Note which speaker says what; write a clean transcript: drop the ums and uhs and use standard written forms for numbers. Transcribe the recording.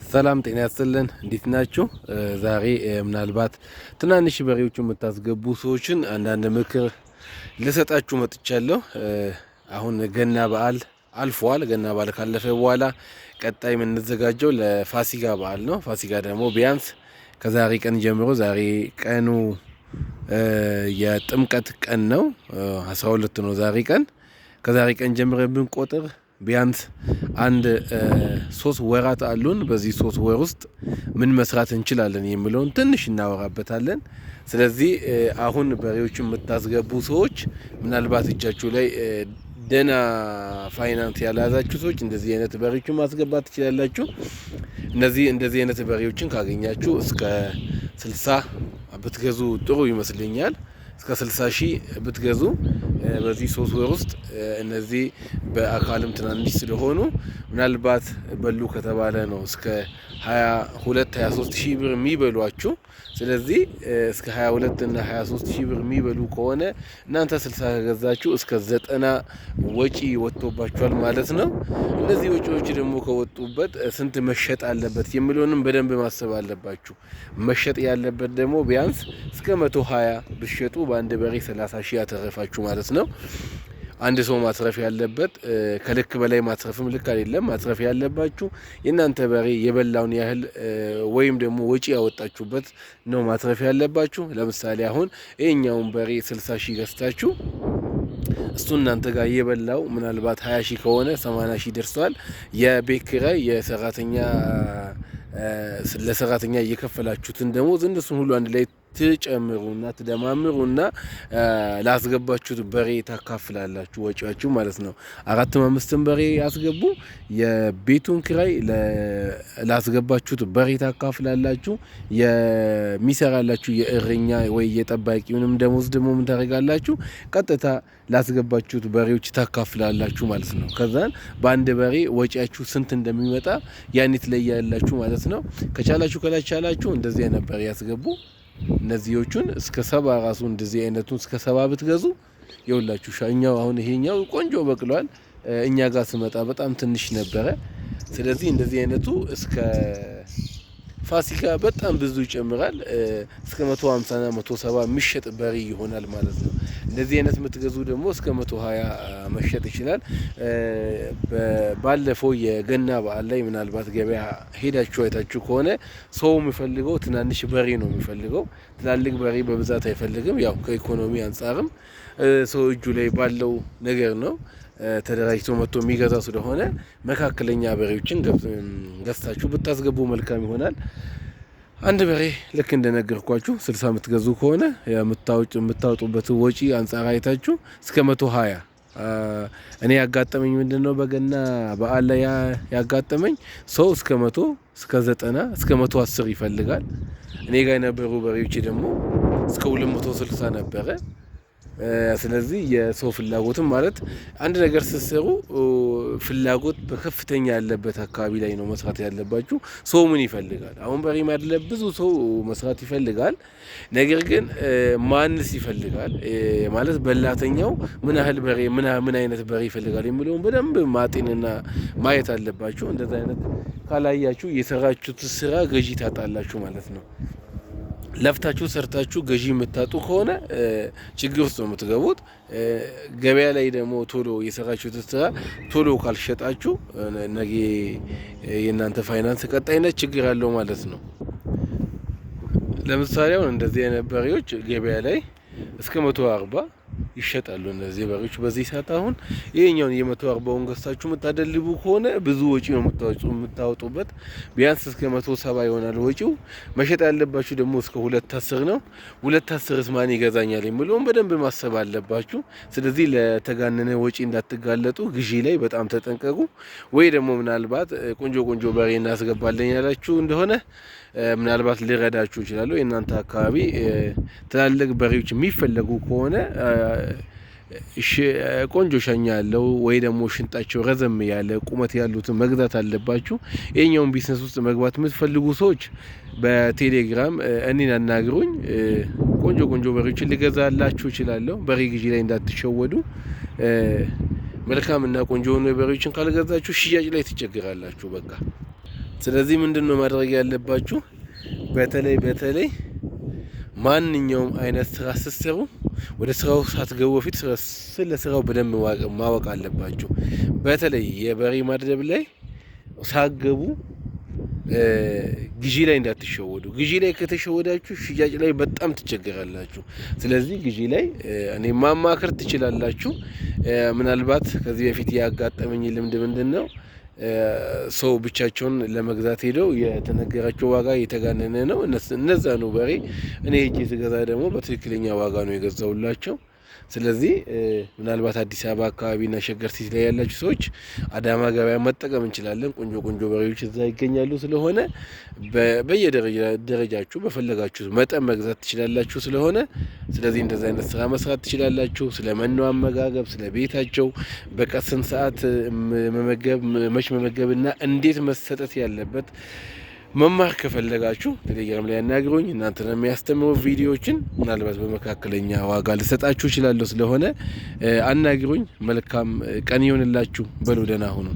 Speaker 1: ሰላም ጤና ያስጥልን እንዴት ናችሁ? ዛሬ ምናልባት ትናንሽ በሬዎችን የምታስገቡ ሰዎችን አንዳንድ ምክር ልሰጣችሁ መጥቻለሁ። አሁን ገና በዓል አልፏል። ገና በዓል ካለፈ በኋላ ቀጣይ የምንዘጋጀው ለፋሲካ በዓል ነው። ፋሲካ ደግሞ ቢያንስ ከዛሬ ቀን ጀምሮ ዛሬ ቀኑ የጥምቀት ቀን ነው። 12 ነው ዛሬ ቀን። ከዛሬ ቀን ጀምረን ብንቆጥር ቢያንስ አንድ 3 ወራት አሉን። በዚህ 3 ወር ውስጥ ምን መስራት እንችላለን የሚለውን ትንሽ እናወራበታለን። ስለዚህ አሁን በሬዎችን የምታስገቡ ሰዎች ምናልባት እጃችሁ ላይ ደና ፋይናንስ ያልያዛችሁ ሰዎች እንደዚህ አይነት በሬዎችን ማስገባት ትችላላችሁ። እንደዚህ አይነት በሬዎችን ካገኛችሁ እስከ 60 ብትገዙ ጥሩ ይመስለኛል። እስከ 60 ሺህ ብትገዙ በዚህ 3 ወር ውስጥ እነዚህ በአካልም ትናንሽ ስለሆኑ ምናልባት በሉ ከተባለ ነው እስከ 22-23 ሺህ ብር የሚበሏችሁ። ስለዚህ እስከ 22 እና 23 ሺህ ብር የሚበሉ ከሆነ እናንተ 60 ከገዛችሁ እስከ 90 ወጪ ወጥቶባችኋል ማለት ነው። እነዚህ ወጪዎች ደግሞ ከወጡበት ስንት መሸጥ አለበት የሚለውንም በደንብ ማሰብ አለባችሁ። መሸጥ ያለበት ደግሞ ቢያንስ እስከ 120 ብትሸጡ በአንድ በሬ 30 ሺህ ያተረፋችሁ ማለት ነው። አንድ ሰው ማትረፍ ያለበት ከልክ በላይ ማትረፍም ልክ አይደለም። ማትረፍ ያለባችሁ የእናንተ በሬ የበላውን ያህል ወይም ደግሞ ወጪ ያወጣችሁበት ነው ማትረፍ ያለባችሁ። ለምሳሌ አሁን ይሄኛውን በሬ 60 ሺህ ገዝታችሁ እሱ እናንተ ጋር የበላው ምናልባት 20 ሺህ ከሆነ 80 ሺህ ደርሷል። የቤት ኪራይ ለሰራተኛ እየከፈላችሁትን ደሞዝ እነሱን ሁሉ አንድ ላይ ትጨምሩና ትደማምሩና ላስገባችሁት በሬ ታካፍላላችሁ ወጪያችሁ ማለት ነው። 4-5 በሬ ያስገቡ፣ የቤቱን ኪራይ ላስገባችሁት በሬ ታካፍላላችሁ። የሚሰራላችሁ የእረኛ ወይ የጠባቂውንም ደሞዝ ደግሞ ምን ታደርጋላችሁ? ቀጥታ ላስገባችሁት በሬዎች ታካፍላላችሁ ማለት ነው። ከዛን በአንድ በሬ ወጪያችሁ ስንት እንደሚመጣ ያኔት ላይ ያላችሁ ማለት ነው። ከቻላችሁ ከላቻላችሁ እንደዚህ አይነት በሬ ያስገቡ። እነዚህዎቹን እስከ 70 ራሱ እንደዚህ አይነቱን እስከ 70 ብትገዙ ይውላችሁ ሻኛው አሁን ይሄኛው ቆንጆ በቅሏል። እኛ ጋር ስመጣ በጣም ትንሽ ነበረ። ስለዚህ እንደዚህ አይነቱ እስከ ፋሲካ በጣም ብዙ ይጨምራል። እስከ 150 እና 170 የሚሸጥ በሬ ይሆናል ማለት ነው። እንደዚህ አይነት የምትገዙ ደግሞ እስከ 120 መሸጥ ይችላል። ባለፈው የገና በዓል ላይ ምናልባት ገበያ ሄዳችሁ አይታችሁ ከሆነ ሰው የሚፈልገው ትናንሽ በሬ ነው የሚፈልገው። ትላልቅ በሬ በብዛት አይፈልግም። ያው ከኢኮኖሚ አንጻርም ሰው እጁ ላይ ባለው ነገር ነው ተደራጅቶ መጥቶ የሚገዛ ስለሆነ መካከለኛ በሬዎችን ገዝታችሁ ብታስገቡ መልካም ይሆናል። አንድ በሬ ልክ እንደነገርኳችሁ 60 የምትገዙ ከሆነ የምታወጡበት ወጪ አንጻር አይታችሁ እስከ 120 እኔ ያጋጠመኝ ምንድነው በገና በዓል ላይ ያጋጠመኝ ሰው እስከ 100 እስከ 90 እስከ 110 ይፈልጋል። እኔ ጋር የነበሩ በሬዎች ደግሞ እስከ 260 ነበረ። ስለዚህ የሰው ፍላጎትም ማለት አንድ ነገር ስትሰሩ ፍላጎት በከፍተኛ ያለበት አካባቢ ላይ ነው መስራት ያለባችሁ። ሰው ምን ይፈልጋል? አሁን በሬ ማድለብ ብዙ ሰው መስራት ይፈልጋል። ነገር ግን ማንስ ይፈልጋል ማለት በላተኛው ምን ያህል በሬ ምን አይነት በሬ ይፈልጋል የሚለውን በደንብ ማጤንና ማየት አለባችሁ። እንደዛ አይነት ካላያችሁ የሰራችሁት ስራ ገዢ ታጣላችሁ ማለት ነው። ለፍታችሁ ሰርታችሁ ገዢ የምታጡ ከሆነ ችግር ውስጥ ነው የምትገቡት። ገበያ ላይ ደግሞ ቶሎ የሰራችሁት ስራ ቶሎ ካልሸጣችሁ ነገ የእናንተ ፋይናንስ ቀጣይነት ችግር አለው ማለት ነው። ለምሳሌ አሁን እንደዚህ አይነት በሬዎች ገበያ ላይ እስከ 140 ይሸጣሉ። እነዚህ በሬዎች በዚህ ሰዓት አሁን ይሄኛውን የ140ውን ገዝታችሁ የምታደልቡ ከሆነ ብዙ ወጪ ነው የምታወጡበት። ቢያንስ እስከ 170 ይሆናል ወጪው። መሸጥ ያለባችሁ ደግሞ እስከ 210 ነው። 210ስ ማን ይገዛኛል የሚለውን በደንብ ማሰብ አለባችሁ። ስለዚህ ለተጋነነ ወጪ እንዳትጋለጡ ግዢ ላይ በጣም ተጠንቀቁ። ወይ ደግሞ ምናልባት ቆንጆ በሬ እናስገባለን ያላችሁ እንደሆነ ምናልባት ሊረዳችሁ ይችላል። የእናንተ አካባቢ ትላልቅ በሬዎች የሚፈለጉ ከሆነ ቆንጆ ሻኛ ያለው ወይ ደግሞ ሽንጣቸው ረዘም ያለ ቁመት ያሉትን መግዛት አለባችሁ። ይሄኛውን ቢዝነስ ውስጥ መግባት የምትፈልጉ ሰዎች በቴሌግራም እኔን አናግሩኝ። ቆንጆ በሬዎችን ልገዛላችሁ እችላለሁ። በሬ ግዢ ላይ እንዳትሸወዱ። መልካምና ቆንጆ የሆኑ በሬዎችን ካልገዛችሁ ሽያጭ ላይ ትቸገራላችሁ በቃ። ስለዚህ ምንድነው ማድረግ ያለባችሁ? በተለይ ማንኛውም አይነት ስራ ስትሰሩ ወደ ስራው ሳትገቡ በፊት ስለ ስራው በደንብ ማወቅ አለባችሁ። በተለይ የበሬ ማድለብ ላይ ሳትገቡ ግዢ ላይ እንዳትሸወዱ። ግዢ ላይ ከተሸወዳችሁ ሽያጭ ላይ በጣም ትቸገራላችሁ። ስለዚህ ግዢ ላይ እኔ ማማከር ትችላላችሁ። ምናልባት ከዚህ በፊት ያጋጠመኝ ልምድ ምንድነው? ሰው ብቻቸውን ለመግዛት ሄደው የተነገራቸው ዋጋ የተጋነነ ነው። እነዛ ነው በሬ እኔ ሄጄ ስገዛ ደግሞ በትክክለኛ ዋጋ ነው የገዛውላቸው። ስለዚህ ምናልባት አዲስ አበባ አካባቢና ሸገር ሲቲ ላይ ያላችሁ ሰዎች አዳማ ገበያ መጠቀም እንችላለን። ቆንጆ በሬዎች እዛ ይገኛሉ። ስለሆነ በየደረጃችሁ በፈለጋችሁ መጠን መግዛት ትችላላችሁ። ስለዚህ እንደዛ አይነት ስራ መስራት ትችላላችሁ። ስለ መኖ አመጋገብ፣ ስለ ቤታቸው በቀን ስንት ሰዓት መመገብና እንዴት መሰጠት ያለበት መማር ከፈለጋችሁ ቴሌግራም ላይ ያናግሩኝ። እናንተን የሚያስተምሩ ቪዲዮዎችን ምናልባት በመካከለኛ ዋጋ ልሰጣችሁ እችላለሁ። ስለሆነ አናግሩኝ። መልካም ቀን ይሁንላችሁ። በሉ ደህና ሁኑ።